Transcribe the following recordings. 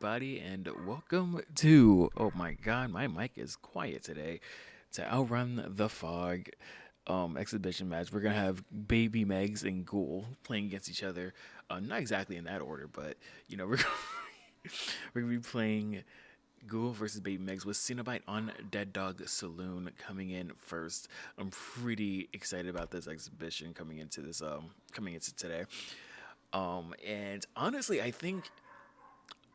everybody, and welcome to. Oh my god, my mic is quiet today. To Outrun the Fog exhibition match, we're gonna have Baby Megs and Ghoul playing against each other. Not exactly in that order, but we're we're gonna be playing Ghoul versus Baby Megs with Cenobite on Dead Dog Saloon coming in first. I'm pretty excited about this exhibition coming into today. And honestly, I think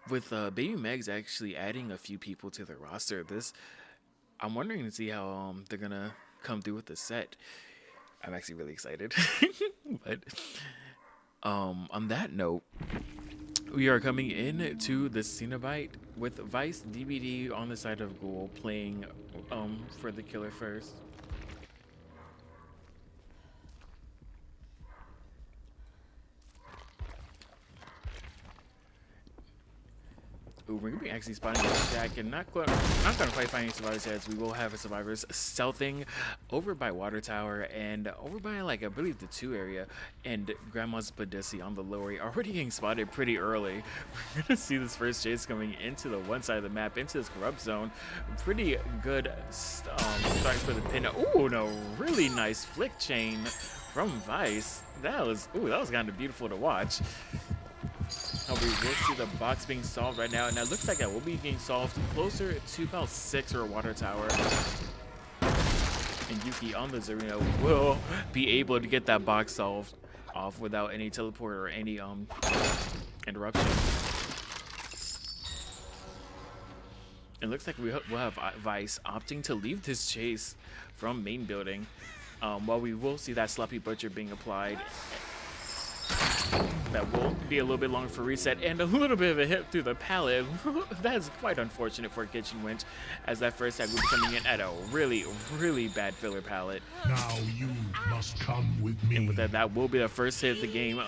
with Baby Meg's actually adding a few people to the roster, this I'm wondering to see how they're gonna come through with the set. I'm actually really excited. But on that note, we are coming in to the Cenobite with Vice DVD on the side of Ghoul playing for the killer first. Ooh, we're gonna be actually spotting this Jack and not gonna quite find any survivors yet. We will have survivors stealthing over by Water Tower and over by like I believe the 2 area and Grandma's Padisi on the lower already getting spotted pretty early. We're gonna see this first chase coming into the one side of the map into this corrupt zone. Pretty good start for the pin. Ooh, no, really nice flick chain from Vice. That was kind of beautiful to watch. We will see the box being solved right now, and that looks like that will be getting solved closer to about 6 or Water Tower. And Yuki on the Zarina will be able to get that box solved off without any teleport or any interruption. It looks like we'll have Vice opting to leave this chase from main building, while we will see that Sloppy Butcher being applied. That will be a little bit long for reset and a little bit of a hit through the pallet. That is quite unfortunate for Kitchen Winch, as that first tag will be coming in at a really, really bad filler pallet. Now you must come with me. And with that, that will be the first hit of the game.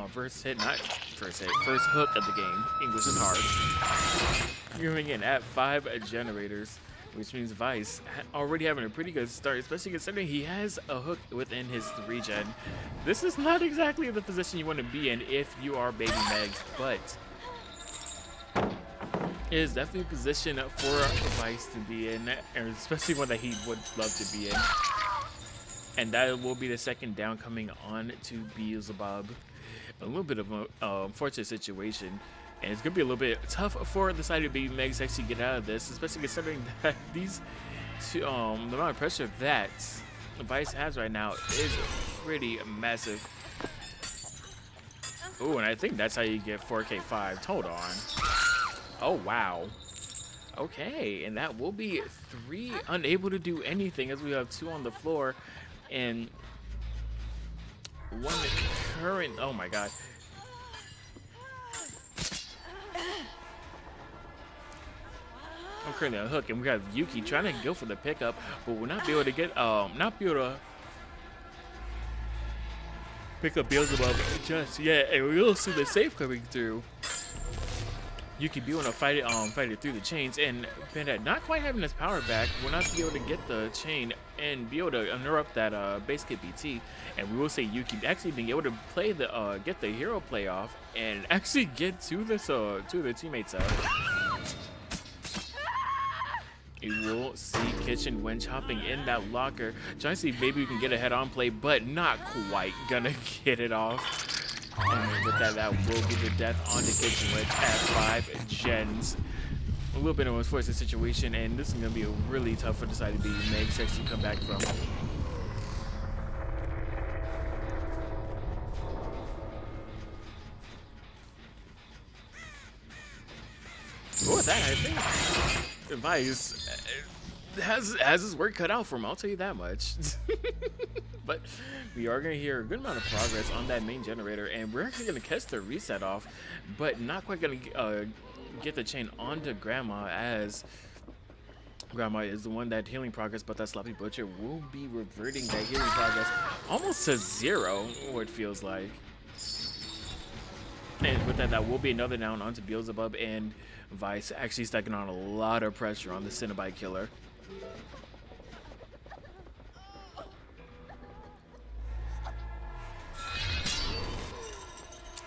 First hit, not first hit, first hook of the game. English is hard. Coming in at 5 generators, which means Vice already having a pretty good start, especially considering he has a hook within his 3-gen. This is not exactly the position you want to be in if you are Baby Megs, but it is definitely a position for Vice to be in, and especially one that he would love to be in. And that will be the second down coming on to Beelzebub. A little bit of an unfortunate situation. And it's going to be a little bit tough for the side of Baby Megs to actually get out of this, especially considering that these two, the amount of pressure that Vice has right now is pretty massive. Ooh, and I think that's how you get 4K5. Hold on. Oh, wow. Okay, and that will be 3 unable to do anything as we have 2 on the floor and 1 current. Oh, my God. I'm currently on hook, and we have Yuki trying to go for the pickup, but will not be able to get pick up Beelzebub just yet. And we will see the safe coming through. Yuki be able to fight it through the chains, and Bandit not quite having his power back will not be able to get the chain and be able to interrupt that base kit BT. And we will say Yuki actually being able to play the get the hero play off and actually get to this to the teammates out. You will see Kitchen Winch hopping in that locker, trying to see if maybe we can get a head-on play, but not quite gonna get it off. And with that, that will be the death on the Kitchen Winch at 5 gens. A little bit of an unfortunate situation, and this is gonna be a really tough for the side to be Megs to come back from. Oh, that I think. Vice has his work cut out for him, I'll tell you that much. But we are going to hear a good amount of progress on that main generator, and we're actually going to catch the reset off, but not quite going to get the chain onto Grandma, as Grandma is the one that healing progress, but that Sloppy Butcher will be reverting that healing progress almost to 0, what it feels like. And with that, that will be another down onto Beelzebub, and Vice actually stacking on a lot of pressure on the Cenobite killer.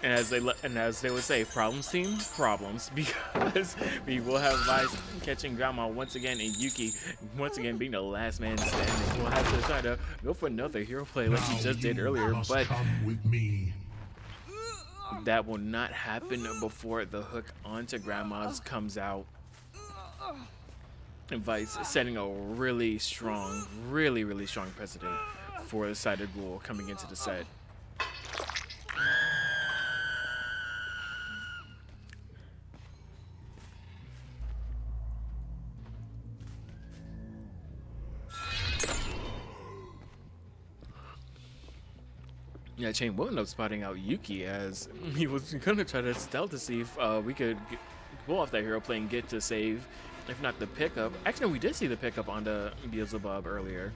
And as they would say, problems team, problems, because we will have Vice catching Grandma once again, and Yuki once again being the last man standing. We'll have to try to go for another hero play like he Now just you did earlier, must but come with me. that will not happen before the hook onto Grandma's comes out. And Vice setting a really strong, really strong precedent for the side of Ghoul coming into the set. Yeah, Chain will end up spotting out Yuki as he was gonna try to stealth to see if we could pull off that hero play and get to save, if not the pickup. Actually, no, we did see the pickup on the Beelzebub earlier.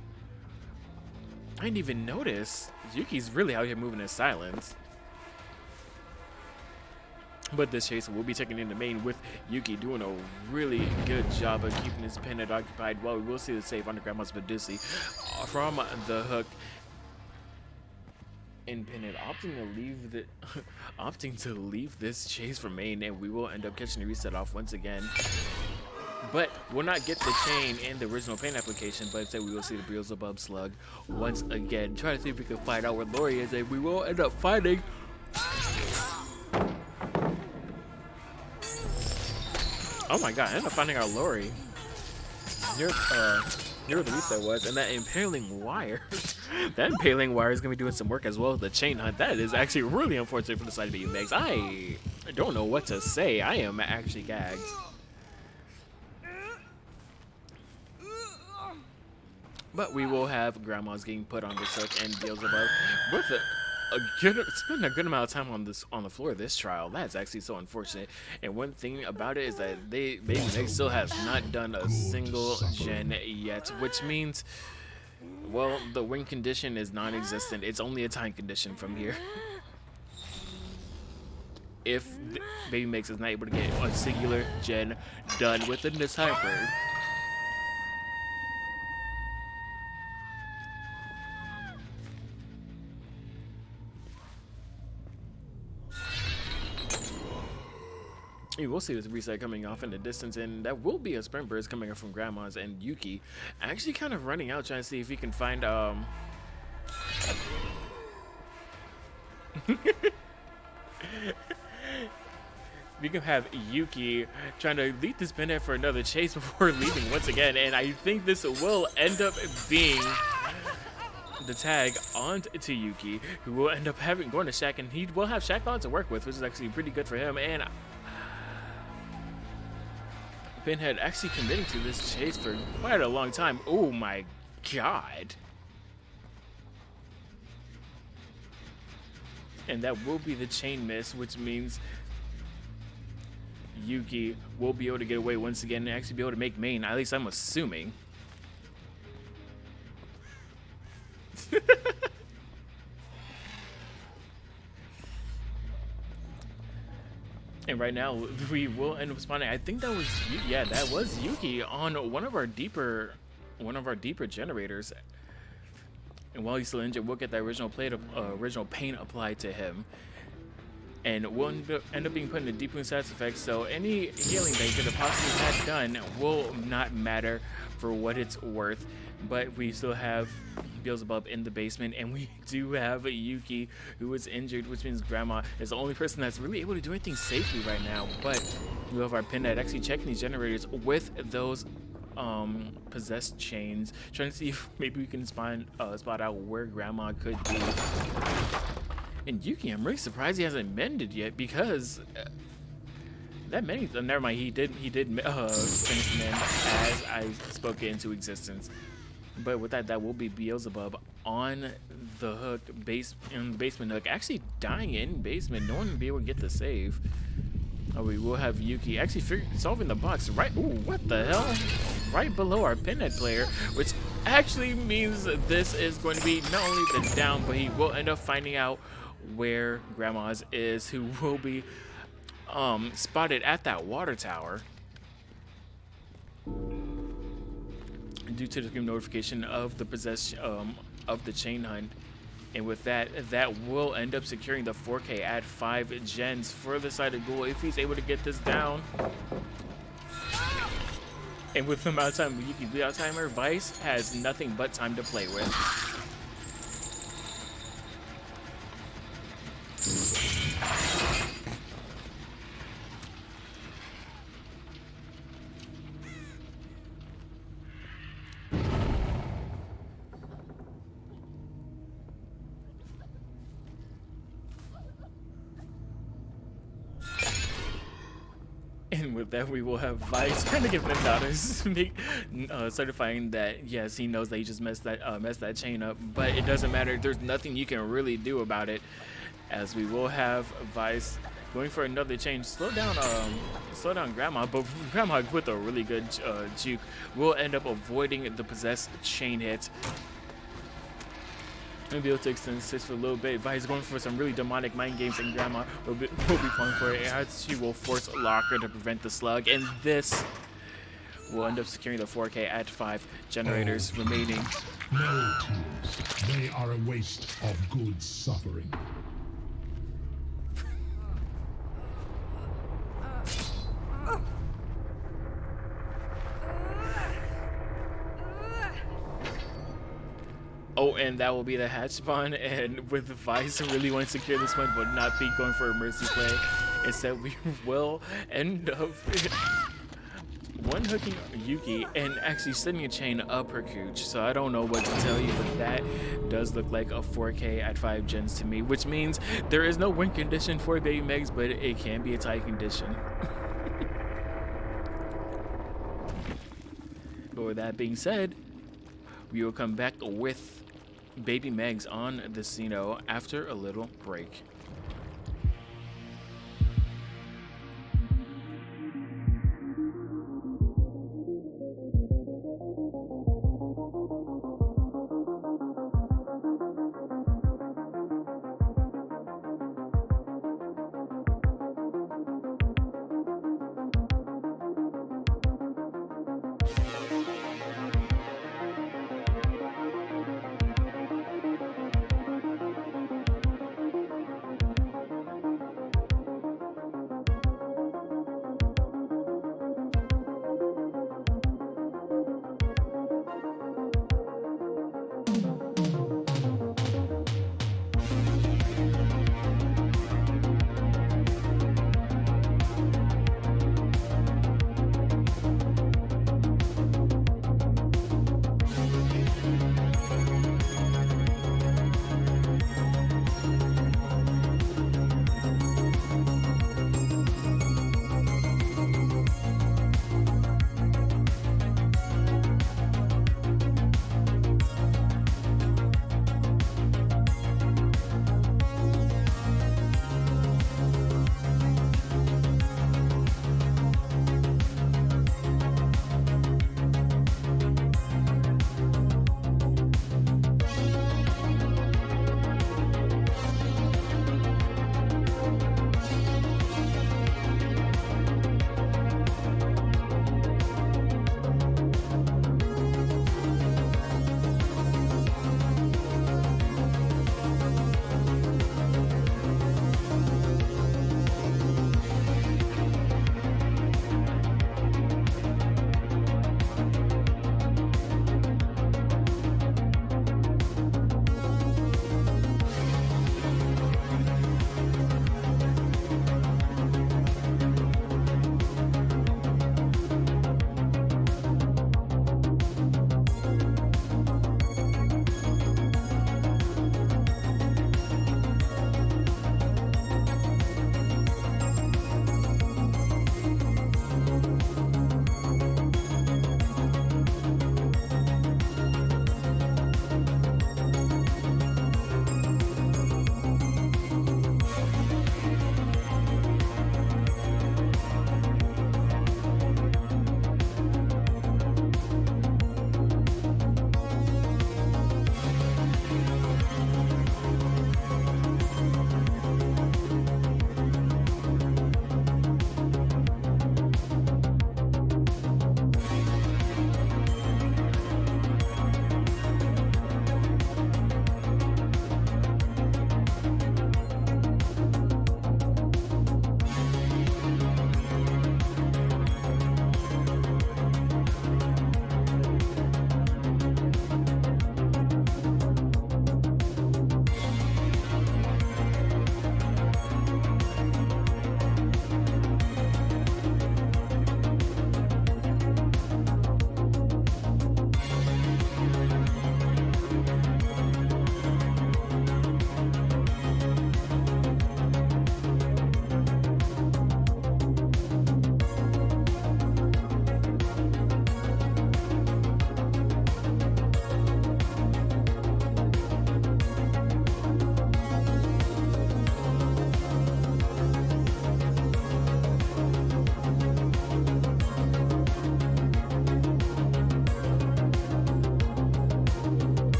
I didn't even notice. Yuki's really out here moving in silence. But this chase will be taken into main with Yuki doing a really good job of keeping his pinhead occupied. Well, we will see the save under Grandma's Medusi from the hook. And Pinhead opting to leave the opting to leave this chase for main, and we will end up catching the reset off once again. But we'll not get the chain in the original pain application, but instead we will see the Beelzebub slug once again. Try to see if we can find out where Lori is, and we will end up finding. Oh my god, I ended up finding our Lori. Here where the reset was, and that impaling wire. That impaling wire is gonna be doing some work as well as the chain hunt. That is actually really unfortunate for the side of you, Megs. I don't know what to say. I am actually gagged. But we will have Grandma's getting put on this hook and Beelzebub with spending a good amount of time on the floor this trial. That's actually so unfortunate. And one thing about it is that Baby Meg still has not done a single gen yet, which means, well, the win condition is non-existent. It's only a time condition from here. If Baby Megs is not able to get a singular gen done within this time frame. You will see this reset coming off in the distance, and that will be a sprint burst coming up from Grandma's, and Yuki actually kind of running out trying to see if he can find we can have Yuki trying to lead this Pinhead for another chase before leaving once again, and I think this will end up being the tag onto Yuki, who will end up going to Shaq, and he will have Shaq on to work with, which is actually pretty good for him. And Pinhead actually committing to this chase for quite a long time. Oh my god. And that will be the chain miss, which means Yuki will be able to get away once again and actually be able to make main. At least I'm assuming. And right now we will end up spawning. I think that was that was Yuki on one of our deeper generators. And while he's still injured, we'll get that original pain applied to him. And we'll end up being put in a deep wound side effect, so any healing that he could have possibly had done will not matter for what it's worth. But we still have Beelzebub in the basement, and we do have Yuki, who is injured, which means Grandma is the only person that's really able to do anything safely right now. But we have our Pinhead actually checking these generators with those possessed chains, trying to see if maybe we can spot out where Grandma could be. And Yuki, I'm really surprised he hasn't mended yet, because that many. Never mind, he did finish mend as I spoke it into existence. But with that will be Beelzebub on the hook, in the basement hook, actually dying in basement. No one will be able to get the save. Oh, we will have Yuki actually solving the box right. Ooh, what the hell? Right below our Pinhead player, which actually means this is going to be not only the down, but he will end up finding out where Grandma's is, who will be spotted at that water tower due to the notification of the possession of the chain hunt. And with that, that will end up securing the 4K at 5 gens for the side of Ghoul if he's able to get this down. And with the amount of time Yuki bleed out timer, Vice has nothing but time to play with. And with that, we will have Vice kind of giving him notice, certifying that yes, he knows that he just messed that chain up, but it doesn't matter. There's nothing you can really do about it, as we will have Vice going for another chain. Slow down Grandma, but Grandma with a really good juke will end up avoiding the possessed chain hit. And be able to extend 6 for a little bit. Vice going for some really demonic mind games, and Grandma will be falling for it as she will force Locker to prevent the slug. And this will end up securing the 4K at 5 generators remaining. No tears. They are a waste of good suffering. Oh, and that will be the hatch spawn, and with Vice really wanting to secure this one, but not be going for a mercy play. Instead, we will end up one-hooking Yuki and actually sending a chain up her cooch. So I don't know what to tell you, but that does look like a 4K at 5 gens to me, which means there is no win condition for Baby Megs, but it can be a tie condition. But with that being said, we will come back with Baby Megs on the Ceno after a little break.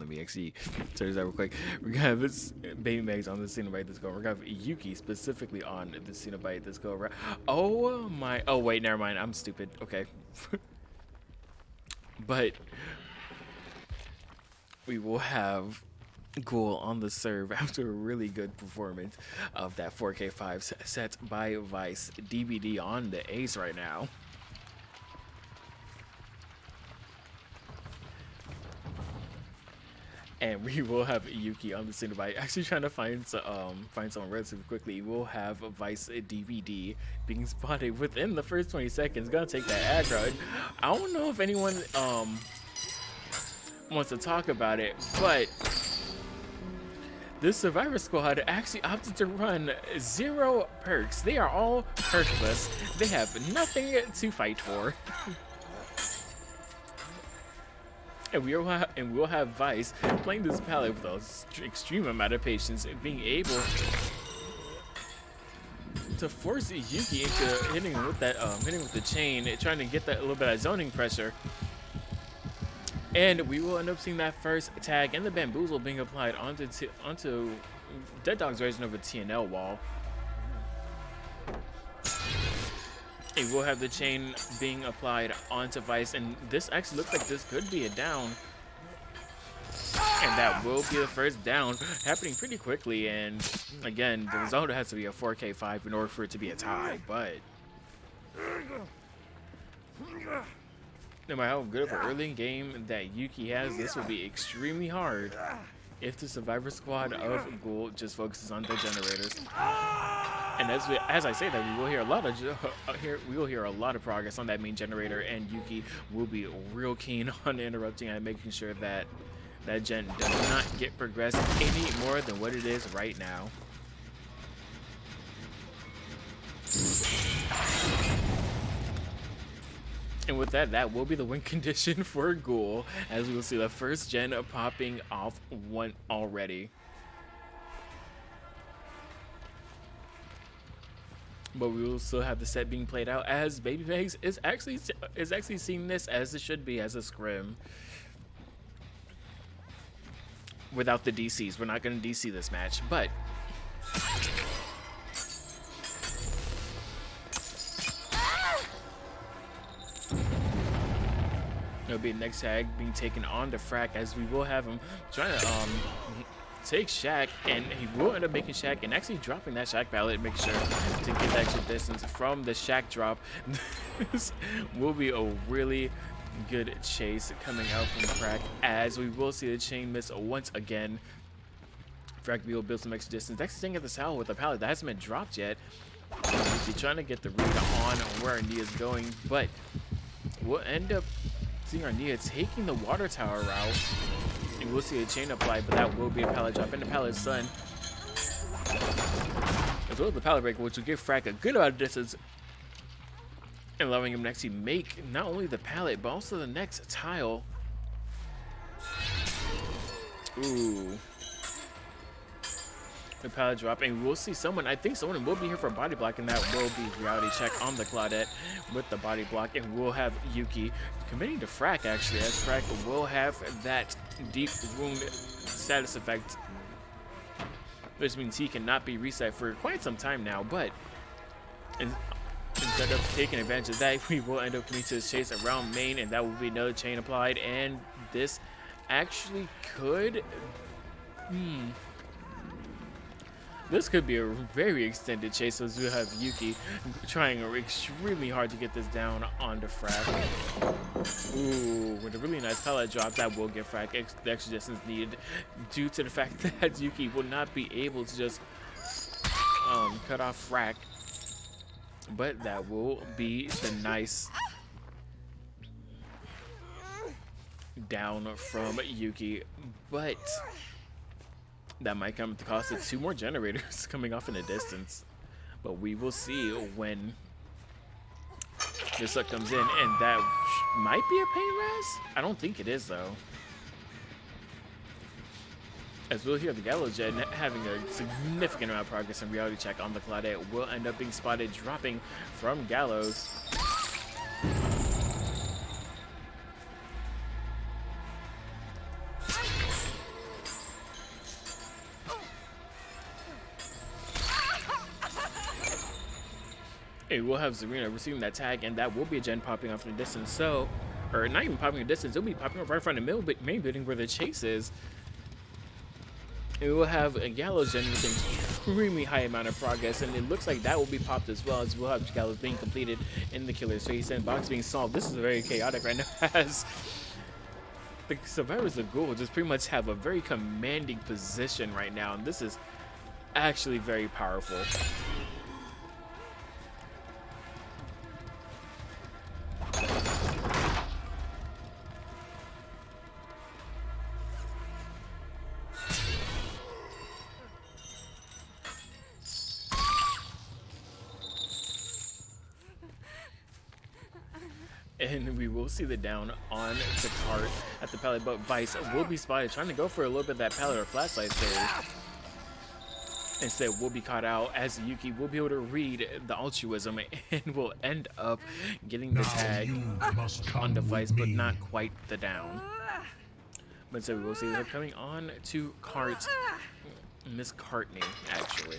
Let me actually search that real quick. We're gonna have this Baby Megs on the Cenobite this go. We're gonna have Yuki specifically on the Cenobite this go around. Oh my! Oh wait, never mind. I'm stupid. Okay, but we will have Ghoul on the serve after a really good performance of that 4K5 set by Vice. DBD on the ace right now. And we will have Yuki on the Cenobite. Actually trying to find someone relatively quickly. We'll have Vice DVD being spotted within the first 20 seconds. Gonna take that aggro. I don't know if anyone wants to talk about it, but this Survivor Squad actually opted to run 0 perks. They are all perkless. They have nothing to fight for. And we'll have Vice playing this palette with an extreme amount of patience, being able to force Yuki into hitting with the chain, trying to get that little bit of zoning pressure. And we will end up seeing that first tag and the bamboozle being applied onto Dead Dog's version of a TNL wall. And we'll have the chain being applied onto Vice, and this actually looks like this could be a down. And that will be the first down, happening pretty quickly. And again, the result has to be a 4K5 in order for it to be a tie, but no matter how good of an early game that Yuki has, this will be extremely hard if the Survivor Squad of Ghoul just focuses on the generators. And as I say that, we will hear a lot of progress on that main generator, and Yuki will be real keen on interrupting and making sure that that gen does not get progressed any more than what it is right now. And with that, that will be the win condition for Ghoul, as we will see the first gen popping off one already. But we will still have the set being played out, as Baby Megs is actually seeing this as it should be, as a scrim. Without the DCs, we're not going to DC this match, but it'll be the next tag being taken on to Frack, as we will have him trying to take Shaq, and he will end up making Shaq and actually dropping that Shaq pallet, make sure to get the extra distance from the Shaq drop. This will be a really good chase coming out from Frack, as we will see the chain miss once again. Frack will build some extra distance, actually staying at the saddle with a pallet that hasn't been dropped yet. He's trying to get the read on where Nia's going, but we'll end up seeing Nia taking the water tower route. And we'll see a chain apply, but that will be a pallet drop, and the pallet's done. As well as the pallet break, which will give Frack a good amount of distance, and allowing him to actually make not only the pallet, but also the next tile. Ooh. The pallet drop, and we'll see someone, I think someone will be here for a body block, and that will be reality check on the Claudette with the body block. And we'll have Yuki committing to Frack, actually, as Frack will have that deep wound status effect, which means he cannot be reset for quite some time now. But instead of taking advantage of that, we will end up coming to this chase around main, and that will be another chain applied. And this actually could this could be a very extended chase, as we have Yuki trying extremely hard to get this down onto Frack. Ooh, with a really nice pallet drop, that will give Frack the extra distance needed, due to the fact that Yuki will not be able to just cut off Frack. But that will be the nice down from Yuki. But that might come at the cost of 2 more generators coming off in the distance. But we will see when this luck comes in, and that might be a pain res? I don't think it is, though. As we'll hear the Gallows Jet having a significant amount of progress in reality check on the Claudette, will end up being spotted dropping from Gallows. And we'll have Zarina receiving that tag, and that will be a gen popping off in the distance. So, or not even popping in the distance, it'll be popping up right in front of the main building where the chase is. And we will have a Gallows gen with an extremely high amount of progress, and it looks like that will be popped as well, as we'll have Gallows being completed in the killer space and box being solved. This is very chaotic right now, as the survivors of Ghoul just pretty much have a very commanding position right now, and this is actually very powerful. And we will see the down on the cart at the pallet, but Vice will be spotted trying to go for a little bit of that pallet or flashlight save. Instead, we'll be caught out as Yuki will be able to read the altruism and will end up getting the tag on the Vice, but not quite the down. But so we will see her coming on to cart, Miss Cartney, actually.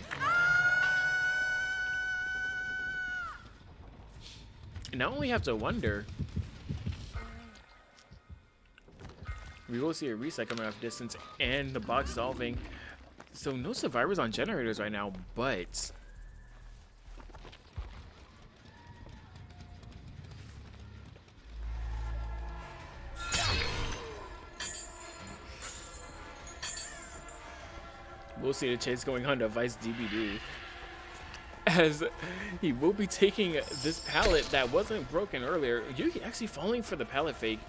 Now we have to wonder. We will see a reset coming off distance and the box solving. So no survivors on generators right now, but we'll see the chase going on to Vice DBD, as he will be taking this pallet that wasn't broken earlier. Yuki actually falling for the pallet fake.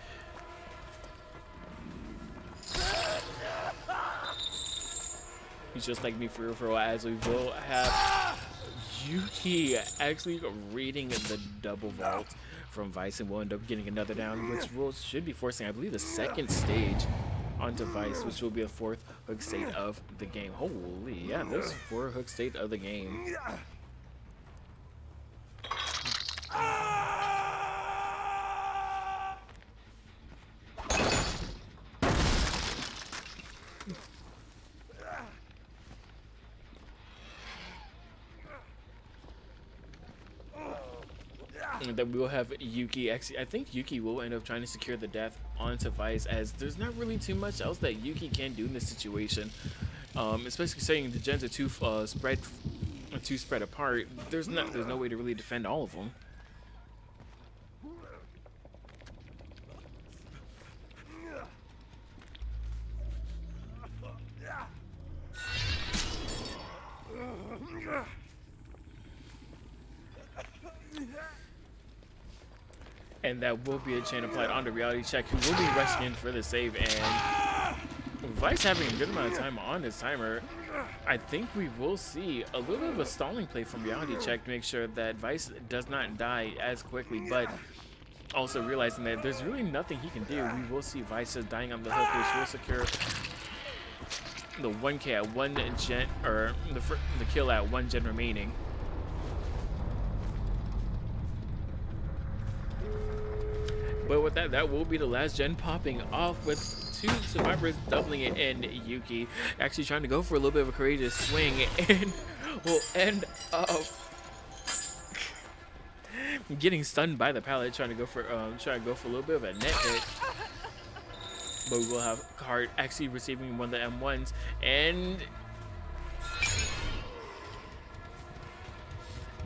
He's just like me for real, as we will have Yuki actually reading the double vault from Vice, and will end up getting another down, which should be forcing, I believe, the second stage onto Vice, which will be a fourth hook state of the game. Holy, yeah, there's 4 hook state of the game. And then we will have Yuki. Actually, I think Yuki will end up trying to secure the death onto Vice, as there's not really too much else that Yuki can do in this situation. Especially saying the gens are too spread apart. There's no way to really defend all of them. And that will be a chain applied onto Reality Check, who will be rushing in for the save. And Vice having a good amount of time on his timer. I think we will see a little bit of a stalling play from Reality Check to make sure that Vice does not die as quickly, but also realizing that there's really nothing he can do. We will see Vice just dying on the hook, which will secure the 1K at 1 gen, or the kill at 1 gen remaining. But with that, that will be the last gen popping off, with 2 survivors doubling it, and Yuki actually trying to go for a little bit of a courageous swing, and will end up getting stunned by the pallet, trying to go for a little bit of a net hit. But we will have Cart actually receiving one of the M1s, and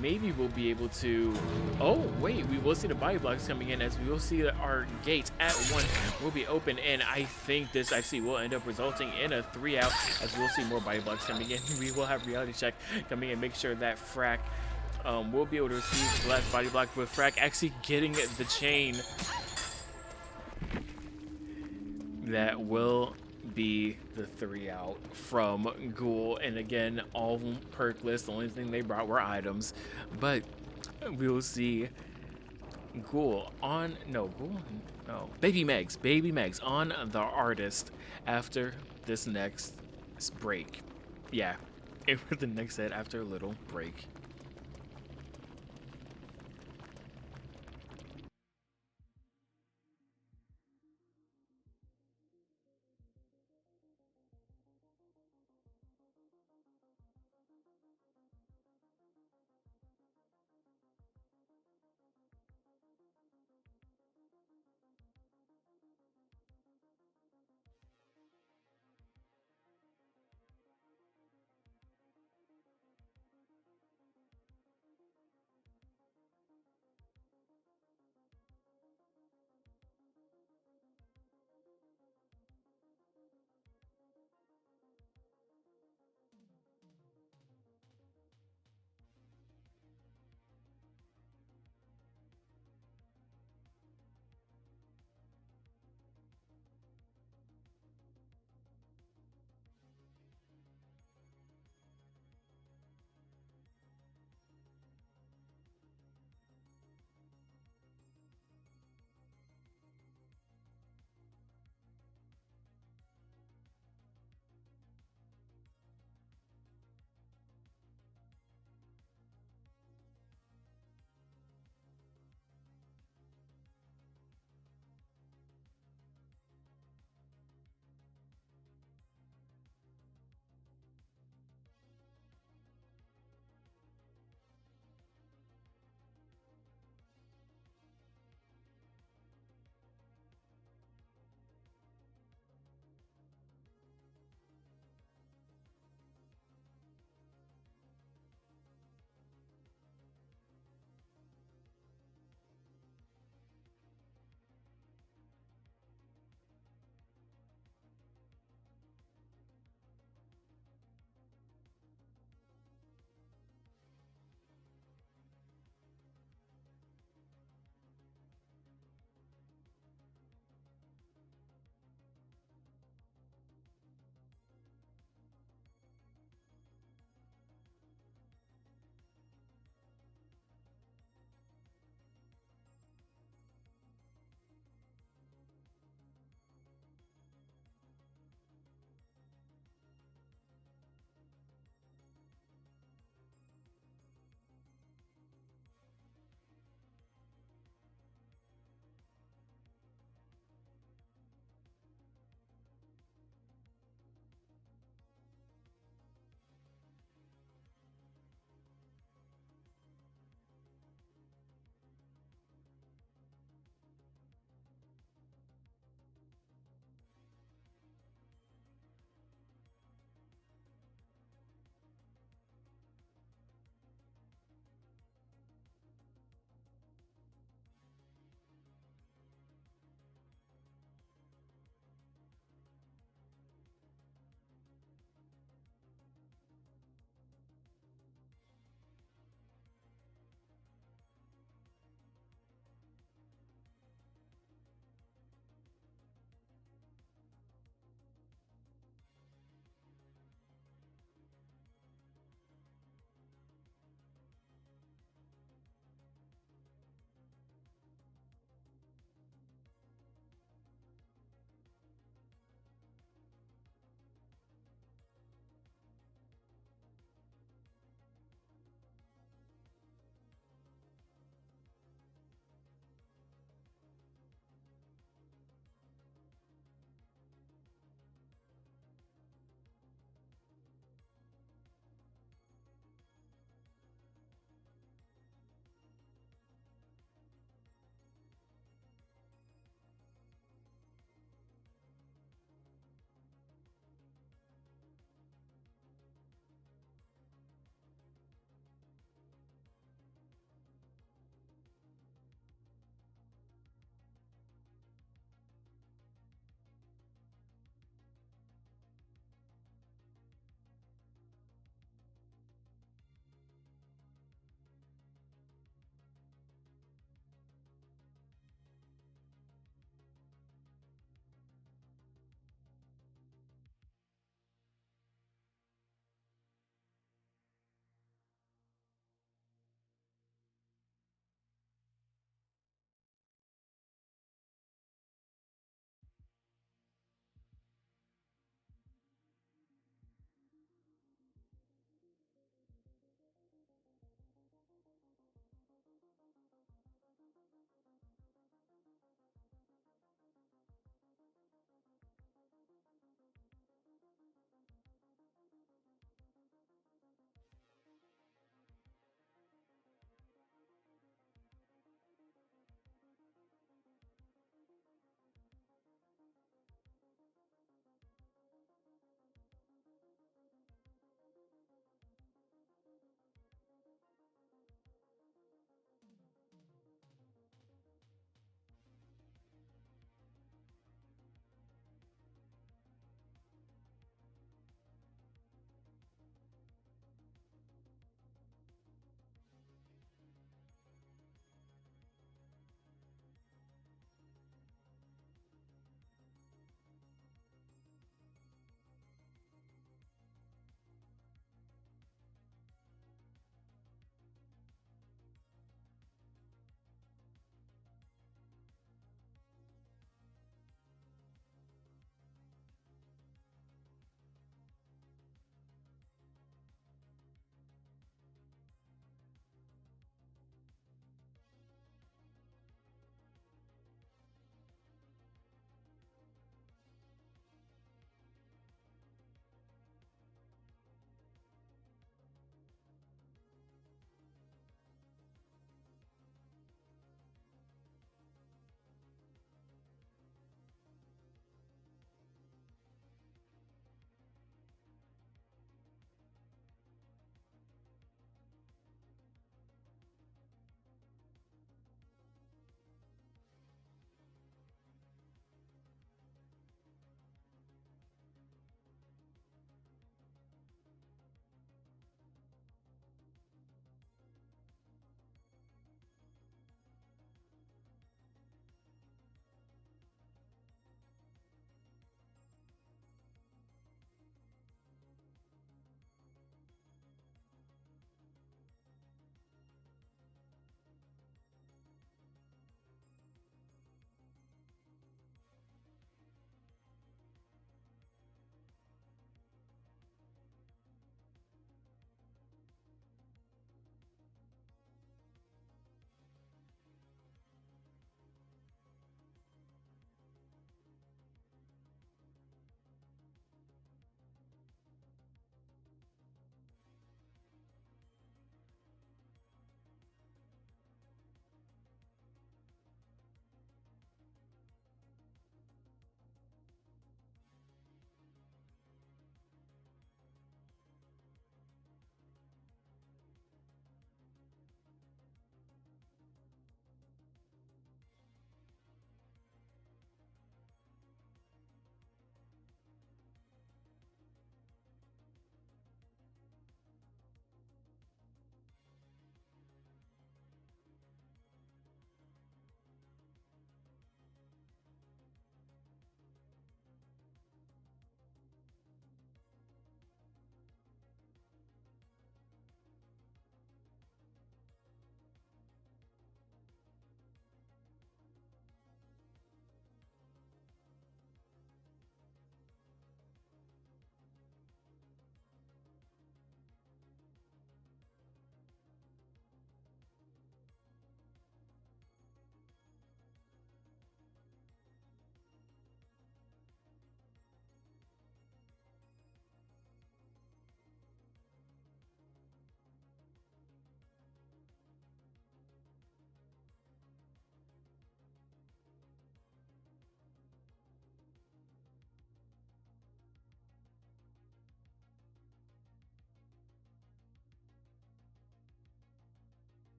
maybe we'll be able to. Oh wait, we will see the body blocks coming in, as we will see that our gates at 1 will be open, and I think this actually will end up resulting in a 3 out, as we'll see more body blocks coming in. We will have Reality Check coming in, make sure that Frack will be able to receive the last body block, with Frack actually getting the chain. That will be the 3 out from Ghoul, and again, all perkless. The only thing they brought were items, but we will see Ghoul on Baby Megs on the artist after this next break. Yeah, the next set after a little break.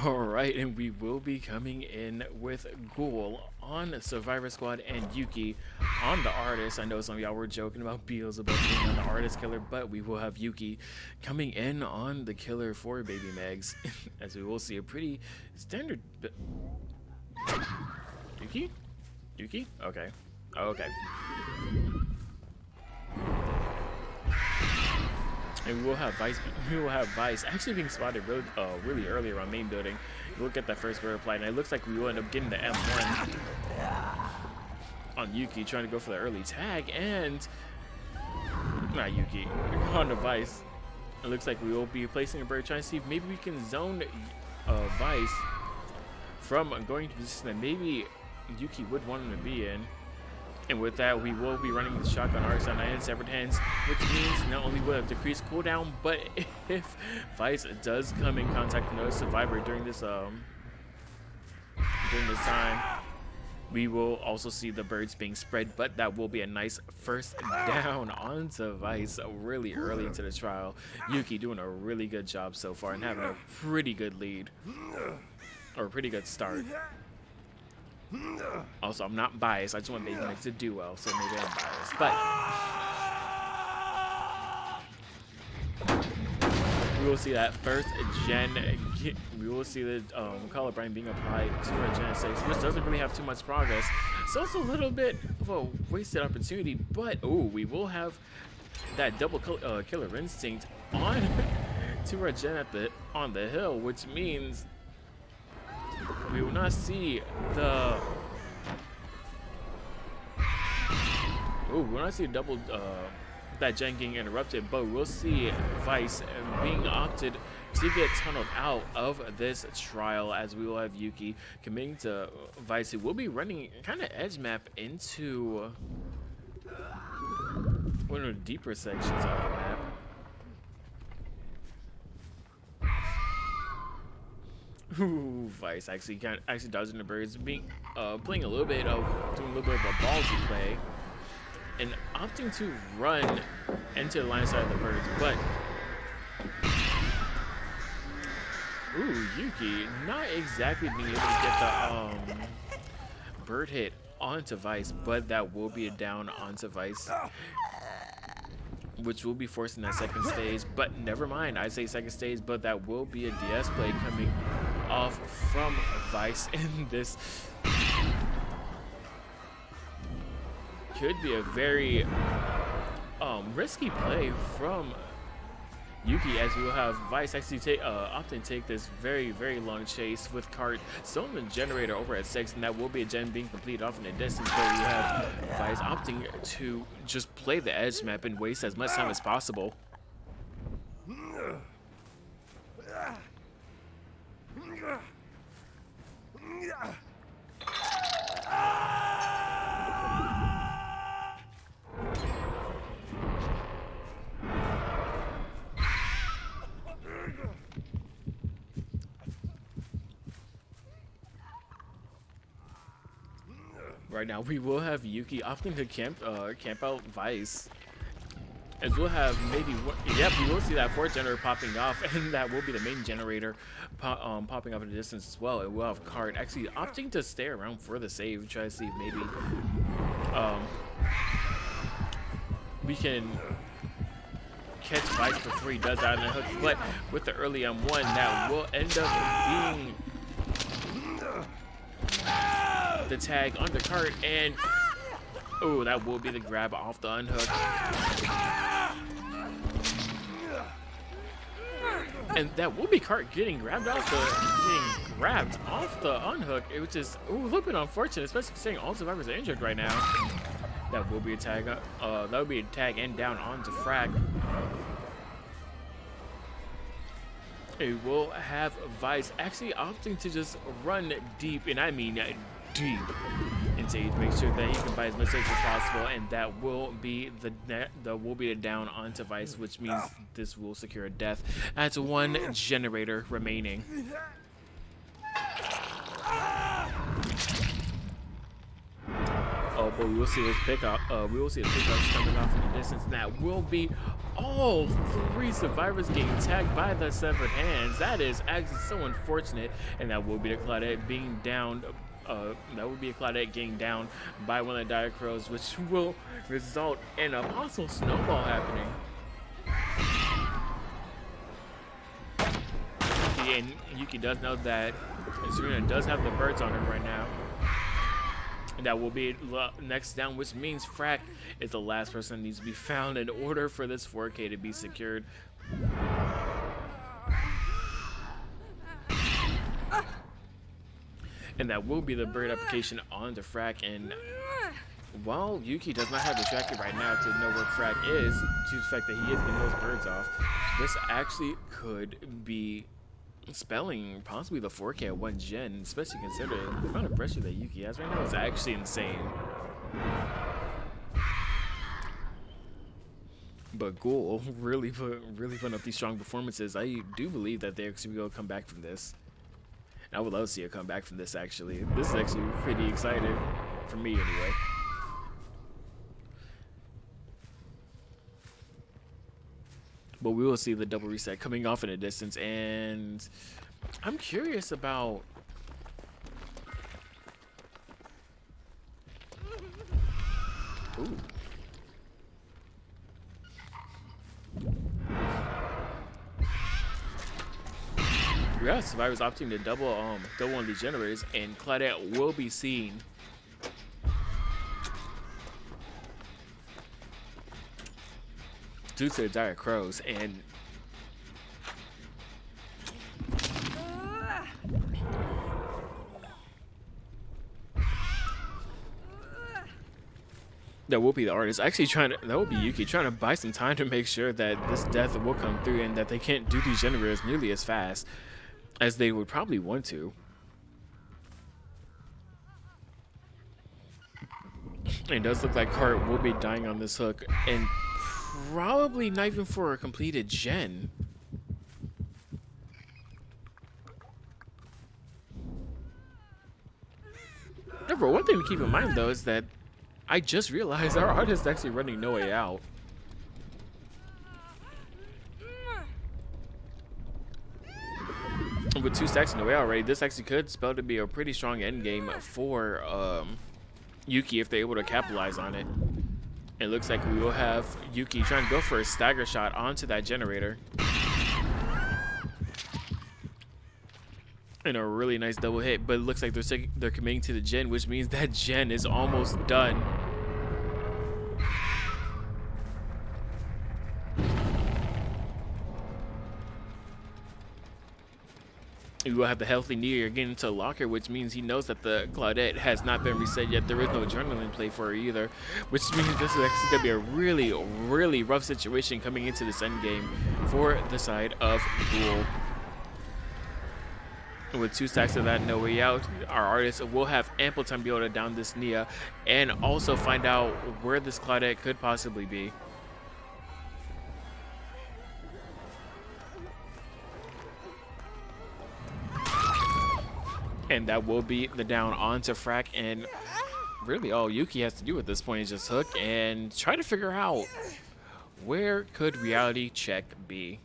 Alright, and we will be coming in with Ghoul on Survivor Squad and Yuki on the artist. I know some of y'all were joking about Beelzebub being on the artist killer, but we will have Yuki coming in on the killer for Baby Megs. As we will see a pretty standard... Yuki? Yuki? Okay. Oh, okay. And we will have Vice. We will have Vice actually being spotted really early around main building. You look at that first bird reply, and it looks like we will end up getting the M1 on Yuki, trying to go for the early tag, and not Yuki on the Vice. It looks like we will be placing a bird, trying to see if maybe we can zone Vice from going to position that maybe Yuki would want him to be in. And with that, we will be running the shotgun arcs on 9 separate hands, which means not only will it decrease cooldown, but if Vice does come in contact with another survivor during this time, we will also see the birds being spread. But that will be a nice first down onto Vice really early into the trial. Yuki doing a really good job so far and having a pretty good lead, or a pretty good start. Also, I'm not biased. I just want Baby Megs to do well, so maybe I'm biased. But we will see that first gen. We will see the color brine being applied to our Gen 6, which doesn't really have too much progress. So it's a little bit of a wasted opportunity. But oh, we will have that double killer instinct on to our Gen on the hill, which means we will not see the we will not see double that gen getting interrupted, but we'll see Vice being opted to get tunneled out of this trial, as we will have Yuki committing to Vice, who will be running kind of edge map into one of the deeper sections of the map. Ooh, Vice actually dodging the birds, being playing a little bit of doing a little bit of a ballsy play, and opting to run into the line side of the birds. But ooh, Yuki not exactly being able to get the bird hit onto Vice, but that will be a down onto Vice, which will be forcing that second stage. But never mind, I say second stage, but that will be a DS play coming off from Vice, and this could be a very risky play from Yuki, as we will have Vice actually often take this very long chase with Cart still in the generator over at 6, and that will be a gen being completed off in the distance, but we have Vice opting to just play the edge map and waste as much time as possible. Right now, we will have Yuki opting to camp out Vice, as we'll have maybe we will see that 4th generator popping off, and that will be the main generator popping up in the distance as well. And we'll have Card actually opting to stay around for the save, try to see if maybe we can catch Vice before he does out in the hook. But with the early M1, that will end up being the tag on the Cart, and oh, that will be the grab off the unhook. And that will be Cart getting grabbed off the unhook, which is a little bit unfortunate, especially considering all survivors are injured right now. That will be a tag. That would be a tag and down onto Frag. We will have Vice actually opting to just run deep, and I mean deep, into to make sure that he can buy as much saves as possible, and that will be the down onto Vice, which means this will secure a death. That's 1 generator remaining. Oh, but we will see his pickup. We will see his pickups coming off in the distance. And that will be all three survivors getting tagged by the severed hands. That is actually so unfortunate, and that will be the Claudette being downed. That would be a Claudette getting down by one of the Dire Crows, which will result in a possible snowball happening. And Yuki does know that Serena does have the birds on her right now. And that will be next down, which means Frack is the last person that needs to be found in order for this 4K to be secured. And that will be the bird application onto Frack. And while Yuki does not have the tracker right now to know where Frack is, due to the fact that he is getting those birds off, this actually could be spelling possibly the 4K at 1 gen, especially considering the amount of pressure that Yuki has right now is actually insane. But Ghoul really putting up these strong performances. I do believe that they're actually going to come back from this. And I would love to see a comeback from this, actually. This is actually pretty exciting for me anyway. But we will see the double reset coming off in a distance, and I'm curious about ooh. Yeah, survivors opting to double one of these generators, and Claudette will be seen. Due to the Dire Crows, and that will be the artist actually that will be Yuki trying to buy some time to make sure that this death will come through and that they can't do these generators nearly as fast as they would probably want to. It does look like Hart will be dying on this hook, and probably not even for a completed gen. However, one thing to keep in mind though is that I just realized our artist is actually running No Way Out. With 2 stacks in No Way Out already, this actually could spell to be a pretty strong end game for Yuki if they're able to capitalize on it. It looks like we will have Yuki trying to go for a stagger shot onto that generator. And a really nice double hit, but it looks like they're committing to the gen, which means that gen is almost done. We will have the healthy Near getting into a locker, which means he knows that the Claudette has not been reset yet. There is no adrenaline play for her either, which means this is actually going to be a really, really rough situation coming into this end game for the side of Ghoul. And with 2 stacks of that No Way Out, our artist will have ample time to be able to down this Nia and also find out where this Claudette could possibly be. And that will be the down onto Frack, and really all Yuki has to do at this point is just hook and try to figure out where could reality check be.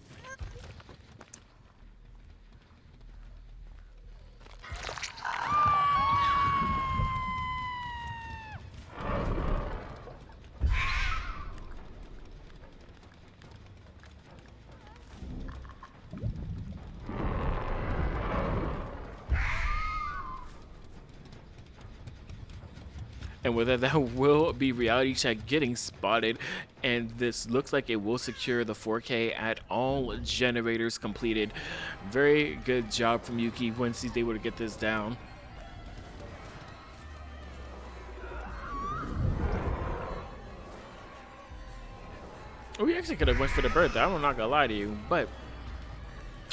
And with that will be reality check getting spotted, and this looks like it will secure the 4K at all generators completed. Very good job from Yuki once he's able to get this down. We actually could have went for the bird though, I'm not gonna lie to you, but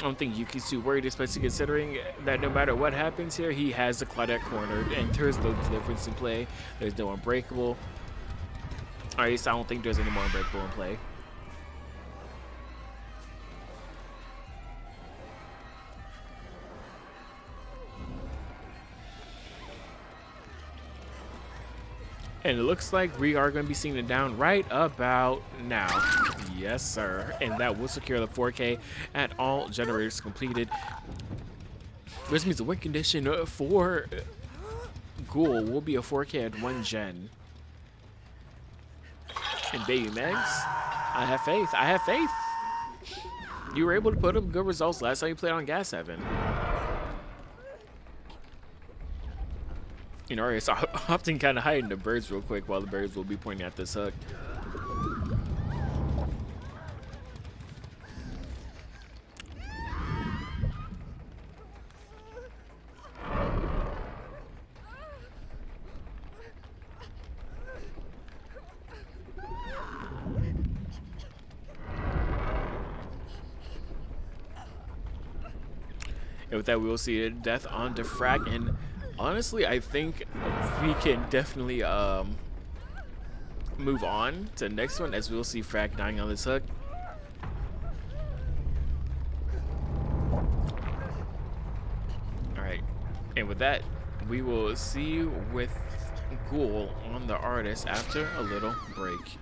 I don't think Yuki's too worried, especially considering that no matter what happens here, he has the Claudette cornered, and there's no deliverance in play. There's no unbreakable. Or at least I don't think there's any more unbreakable in play. And it looks like we are going to be seeing it down right about now. Yes, sir. And that will secure the 4K at all generators completed. Which means the win condition for Ghoul will be a 4K at 1 gen. And baby Megs, I have faith. I have faith. You were able to put up good results last time you played on Gas 7. You know, it's often kind of hiding the birds real quick while the birds will be pointing at this hook. And with that, we will see a death on Defrag. And honestly, I think we can definitely move on to the next one, as we will see Frag dying on this hook. Alright, and with that, we will see you with Ghoul on the Artist after a little break.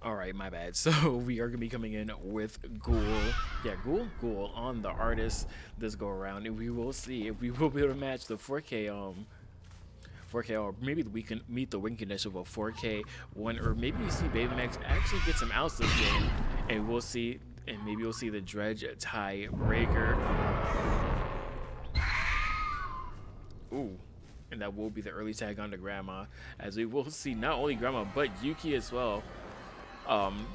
All right, my bad. So we are gonna be coming in with Ghoul. Yeah, Ghoul on the artist this go around, and we will see if we will be able to match the 4K, or maybe we can meet the win condition of a 4K one, or maybe you see Baby Max actually get some outs this game, and we'll see, and maybe we'll see the Dredge tie breaker. Ooh. And that will be the early tag on the Grandma, as we will see not only Grandma but Yuki as well. Um,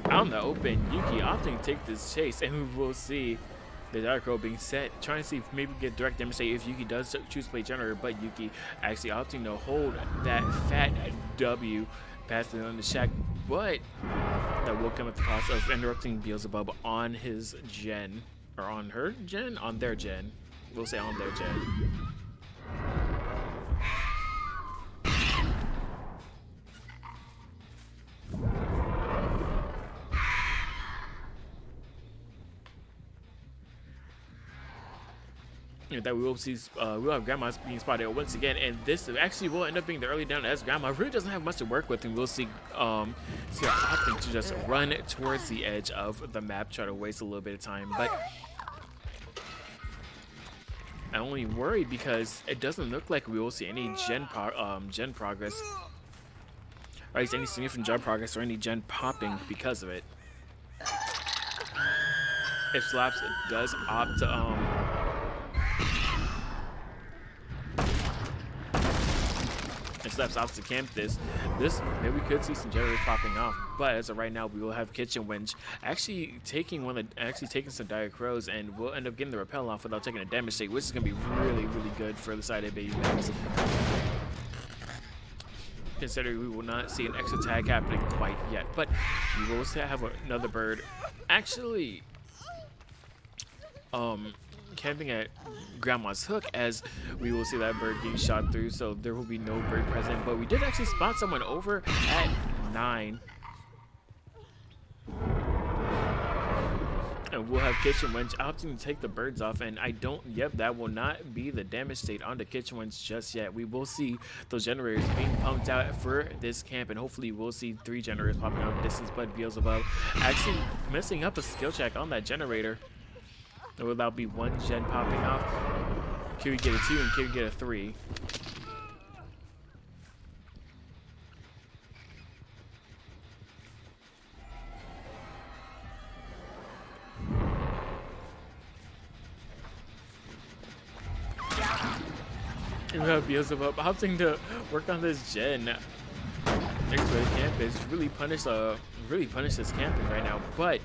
Out in the open, Yuki opting to take this chase, and we will see the Dark Row being set, trying to see if maybe we get direct damage if Yuki does choose to play Generator, but Yuki actually opting to hold that fat W, passing it on the Shack, but that will come at the cost of interrupting Beelzebub on his gen, or on her gen? On their gen. We'll say on their gen. That we will see, we'll have Grandma being spotted once again, and this actually will end up being the early down, as Grandma really doesn't have much to work with, and we'll see her opting to just run towards the edge of the map, try to waste a little bit of time. But I only worry because it doesn't look like we will see any gen progress, or at least any significant gen progress or any gen popping because of it. If Slaps does opt to Slaps opts to camp this maybe we could see some generators popping off, but as of right now we will have Kitchen Winch actually taking some Dire Crows, and we'll end up getting the repel off without taking a damage take, which is going to be really good for the side of Baby Megs, considering we will not see an extra tag happening quite yet. But we will have another bird actually camping at Grandma's hook, as we will see that bird being shot through, so there will be no bird present. But we did actually spot someone over at 9, and we'll have Kitchen Wench opting to take the birds off, and that will not be the damage state on the Kitchen Wench just yet. We will see those generators being pumped out for this camp, and hopefully we'll see 3 generators popping out of distance, but Beelzebub actually messing up a skill check on that generator. Will that be 1 gen popping off? Can we get a 2 and can we get a 3? We have Beelzebub opting to work on this gen. Next way to camp is really punish this camping right now, but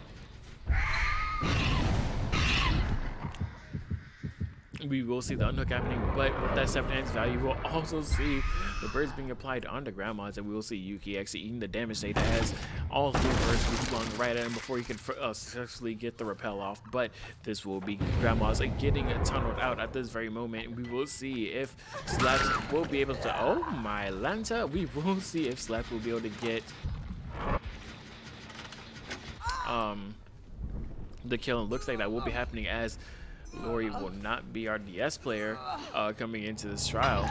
we will see the unhook happening, but with that 7 hands value, we'll also see the birds being applied onto Grandma's, and we will see Yuki actually eating the damage state as all 3 birds will be flung right at him before he can successfully get the repel off. But this will be Grandma's getting tunneled out at this very moment. We will see if Slaps will be able to, oh my Lanta, we will see if Slaps will be able to get the kill, and looks like that will be happening, as Lori will not be our DS player coming into this trial.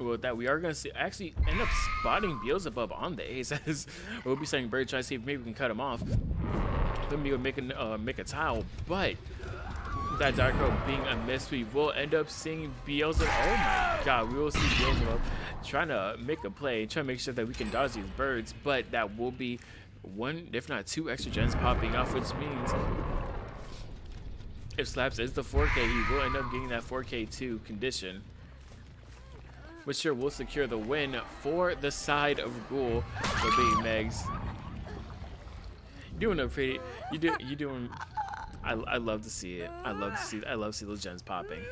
With that, we are going to actually end up spotting Beelzebub on the ace, as we'll be saying bird, trying to see if maybe we can cut him off. Then we will make a tile, but that Dark Row being a miss, we will end up seeing Beelzebub. Oh my god, we will see Beelzebub trying to make a play, trying to make sure that we can dodge these birds, but that will be 1, if not 2 extra gens popping off, which means if Slaps is the 4K, he will end up getting that 4K2 condition, which sure will secure the win for the side of Ghoul for being Megs. You're doing a pretty, you doing. I love to see it. I love to see those gens popping.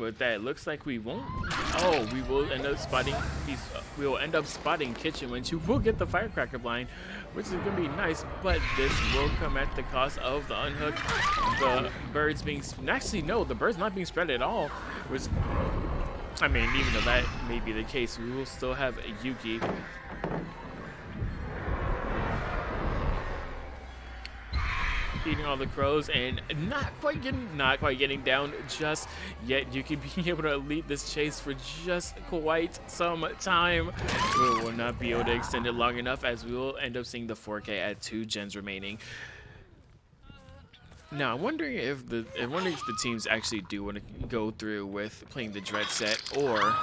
with that, it looks like we won't. Oh, we will end up spotting. We will end up spotting Kitchen when she will get the firecracker blind, which is gonna be nice. But this will come at the cost of the unhook. The birds being actually no, the birds not being spread at all. Which I mean, even though that may be the case, we will still have Yuki. Eating all the crows and not quite getting down just yet. Yuki being able to lead this chase for just quite some time. We will not be able to extend it long enough, as we will end up seeing the 4K at 2 gens remaining. Now, I'm wondering if the teams actually do want to go through with playing the Dredge set, or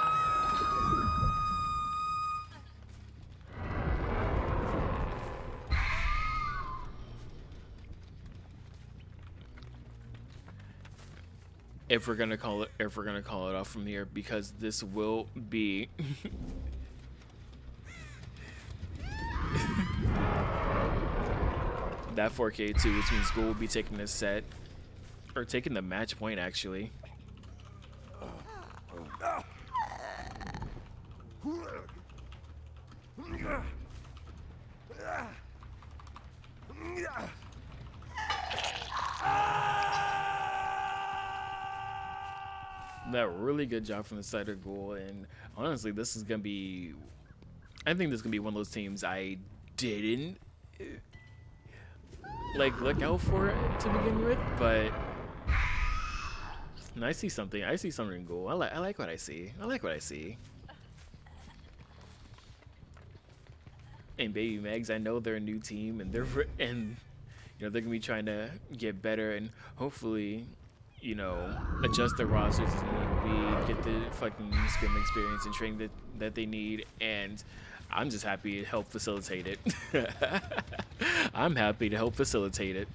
if we're gonna call it off from here, because this will be that 4K too, which means Ghoul will be taking this set, or taking the match point actually. That really good job from the side of Ghoul, and honestly, this is gonna be. I think this is gonna be one of those teams I didn't like look out for to begin with, but I see something. I see something in Ghoul. I like what I see. I like what I see. And baby Megs, I know they're a new team, and they're they're gonna be trying to get better, and hopefully, adjust their rosters as need be, get the fucking scrim experience and training that they need, and I'm just happy to help facilitate it. I'm happy to help facilitate it.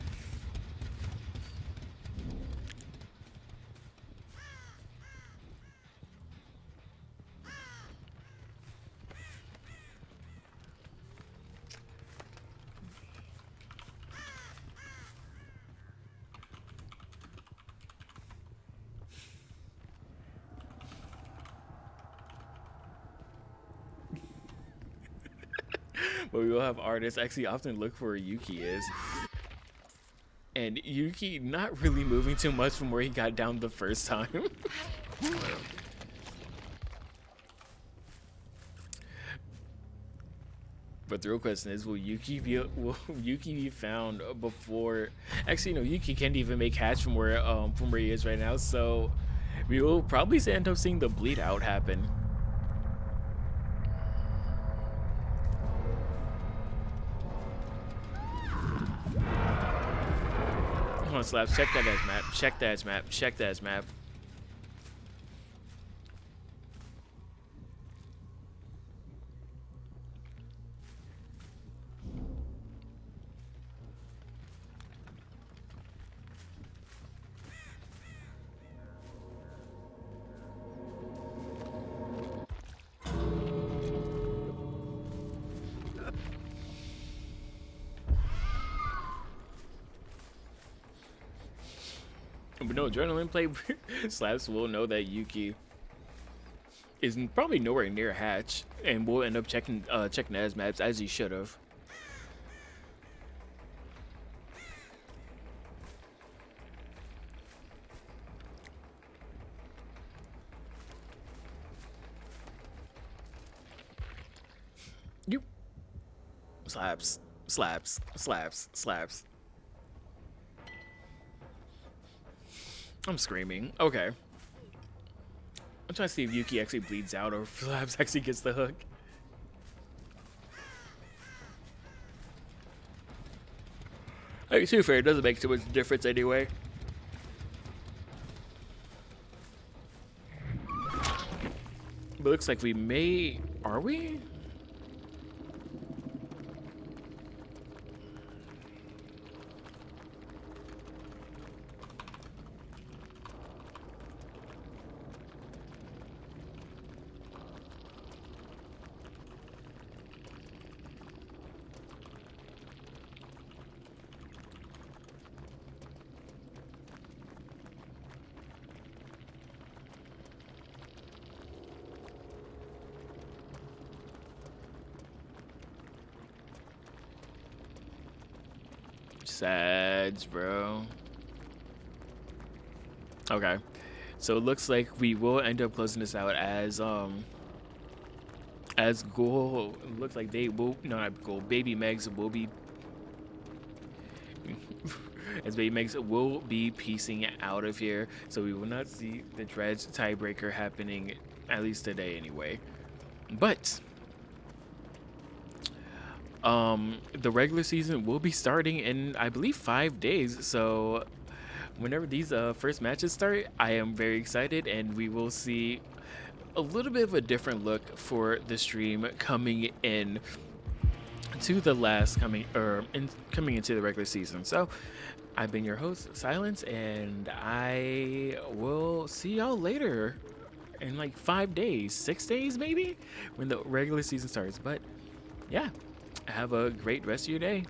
But we will have artists actually often look for where Yuki is. And Yuki not really moving too much from where he got down the first time. But the real question is, will Yuki be found before? Actually, no. Yuki can't even make hatch from where he is right now. So we will probably end up seeing the bleed out happen. Come on, Slaps. Check that as map. Check that as map. Check that as map. But no, adrenaline play. Slaps will know that Yuki is probably nowhere near hatch, and will end up checking as maps, as he should have. You slaps. I'm screaming. Okay. I'm trying to see if Yuki actually bleeds out or if Slaps actually gets the hook. Hey, to be fair, it doesn't make too much difference anyway. But it looks like we may... Are we? Sad, bro. Okay. So it looks like we will end up closing this out as Ghoul. It looks like they will, no, not Ghoul, Baby Megs will be as Baby Megs will be piecing out of here. So we will not see the Dredge tiebreaker happening, at least today anyway. But the regular season will be starting in, I believe, 5 days. So whenever these first matches start, I am very excited, and we will see a little bit of a different look for the stream coming in to the last coming into the regular season. So I've been your host, Silence, and I will see y'all later in like 5 days, 6 days maybe, when the regular season starts. But yeah, have a great rest of your day.